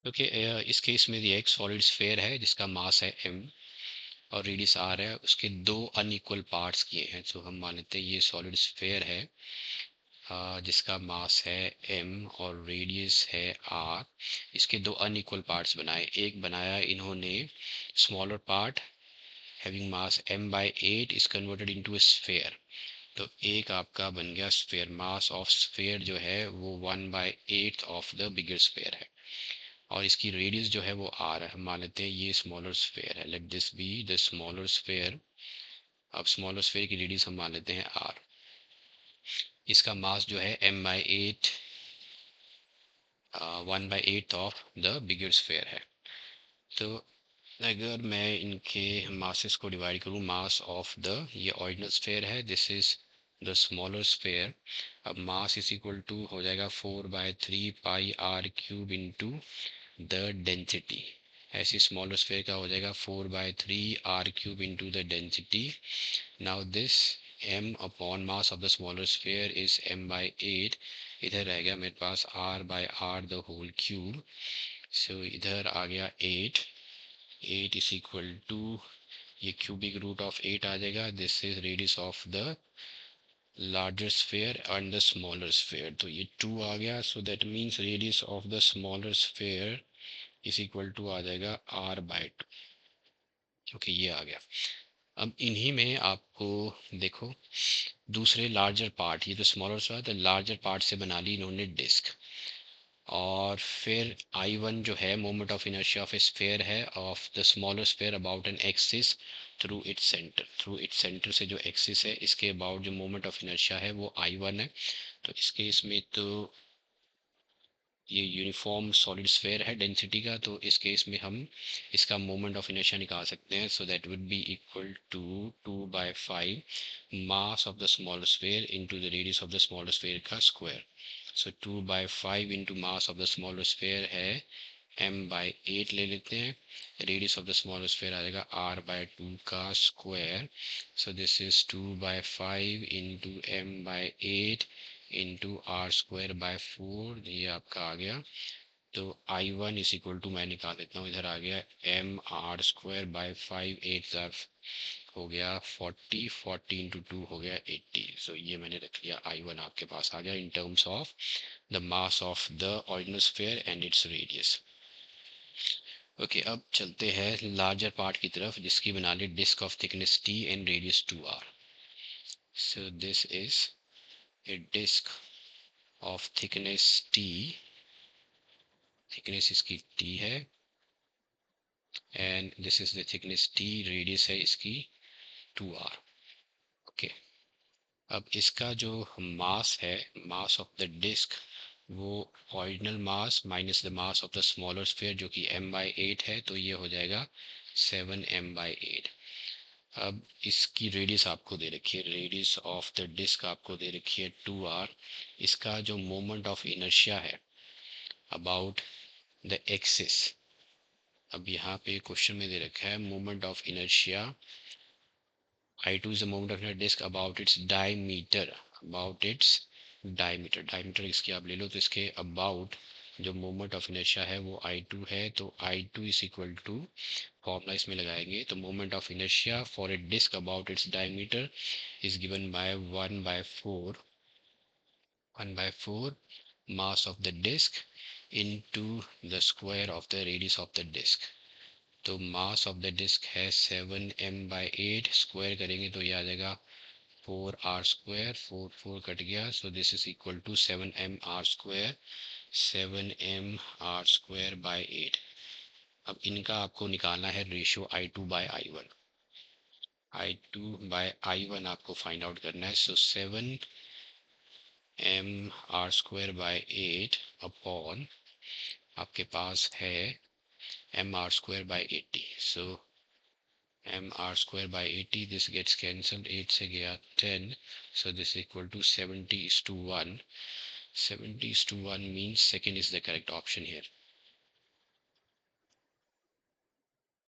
Okay, इस case में ये एक सॉलिड स्फेयर है जिसका मास है m और रेडियस r है। उसके दो अनइक्वल पार्ट्स किए हैं, तो हम मान लेते हैं ये सॉलिड स्फेयर है जिसका मास है m और रेडियस है r। इसके दो अनइक्वल पार्ट्स बनाए। एक बनाया इन्होंने smaller part having mass m by 8 is converted into a sphere. तो एक आपका बन गया स्फेयर। मास ऑफ स्फेयर जो है वो 1/8 ऑफ द बिगर स्फेयर है और इसकी रेडियस जो है वो r है। हम मान लेते हैं ये स्मॉलर स्फेयर है, let this be the smaller sphere. अब स्मॉलर स्फेयर की रेडियस हम मान लेते हैं r। इसका मास जो है m/8 1/8 of the bigger sphere है। तो अगर मैं इनके मासेस को डिवाइड करूँ, मास ऑफ द ये ऑरिजिनल स्फेयर है, this is the smaller sphere. अब मास इज इक्वल टू हो जाएगा 4/3 पाई r cube into the density. ऐसे स्मॉलर स्फेयर का हो जाएगा 4/3 r cube into the density. Now this m upon mass of the smaller sphere is m/8। इधर रह गया मेरे पास r/r द होल क्यूब। सो इधर आ गया 8। 8 इज इक्वल टू ये क्यूबिक रूट ऑफ 8 आ जाएगा। This is radius of the larger sphere and the smaller sphere, तो ये 2 आ गया। So that means radius of the smaller sphere is equal to आ जाएगा r/2। ओके, ये आ गया। अब इन्हीं में आपको देखो दूसरे लार्जर पार्ट, ये तो स्मॉलर सा द लार्जर पार्ट से बना ली इन्होंने डिस्क। और फिर I1 जो है moment of inertia of a sphere है of the smaller sphere about an axis through its centre. Through its centre से जो एक्सिस है इसके अबाउट जो मोमेंट ऑफ इनर्शिया है वो I1 है। तो इस केस में तो ये यूनिफॉर्म सॉलिड स्फेयर है डेंसिटी का, तो इस केस में हम इसका मोमेंट ऑफ इनर्शिया निकाल सकते हैं। So that would be equal to 2/5 mass of the smaller sphere into the radius of the smaller sphere का square. So 2/5 into mass of the smaller sphere है m/8 ले लेते हैं। Radius of the smaller sphere आ जाएगा r/2 का square. So this is 2/5 into m/8 into r²/4, ये आपका आ गया। तो I1 इज इक्वल टू मैं निकाल देता हूँ, इधर आ गया mr²/5। 8 हो गया 40, 40 इंटू 2 हो गया 80। सो ये मैंने रख लिया, I1 आपके पास आ गया in terms of the mass of the original sphere and its radius. Okay, अब चलते हैं लार्जर पार्ट की तरफ जिसकी बना ली disk of thickness t and radius 2r। So this is a disk of thickness t, thickness इसकी t है and this is the thickness t, radius है इसकी 2r। ओके, अब इसका जो मास है, मास ऑफ द डिस्क, वो original mass minus the mass of the smaller sphere जो कि m/8 है, तो ये हो जाएगा 7m/8। अब इसकी रेडियस आपको दे रखी है, रेडियस ऑफ द डिस्क आपको दे रखी है 2r। इसका जो मोमेंट ऑफ इनर्शिया है अबाउट द एक्सिस, अब यहाँ पे क्वेश्चन में दे रखा है moment of inertia I2 is the moment of a disk about its diameter, about its diameter। diameter इसकी आप ले लो, तो इसके about जो मोमेंट ऑफ इनर्शिया है वो I2 है। तो I2 is equal to formula इसमें लगाएंगे, तो moment of inertia for a disc about its diameter is given by 1/4 mass of the disk into the square of the radius of the disk। तो मास of the disc है 7m/8, square करेंगे तो ये आ जाएगा 4r²। 4 cut गया, so this is equal to 7mr²। 7mr²/8। अब इनका आपको निकालना है रेशियो I2/I1। I2/I1 आपको फाइंड आउट करना है। सो 7mr²/8 अपॉन आपके पास है mr²/80। So mr²/80, this gets cancelled, 8 से गया 10, so this is equal to 70:1। 70:1 means second is the correct option here।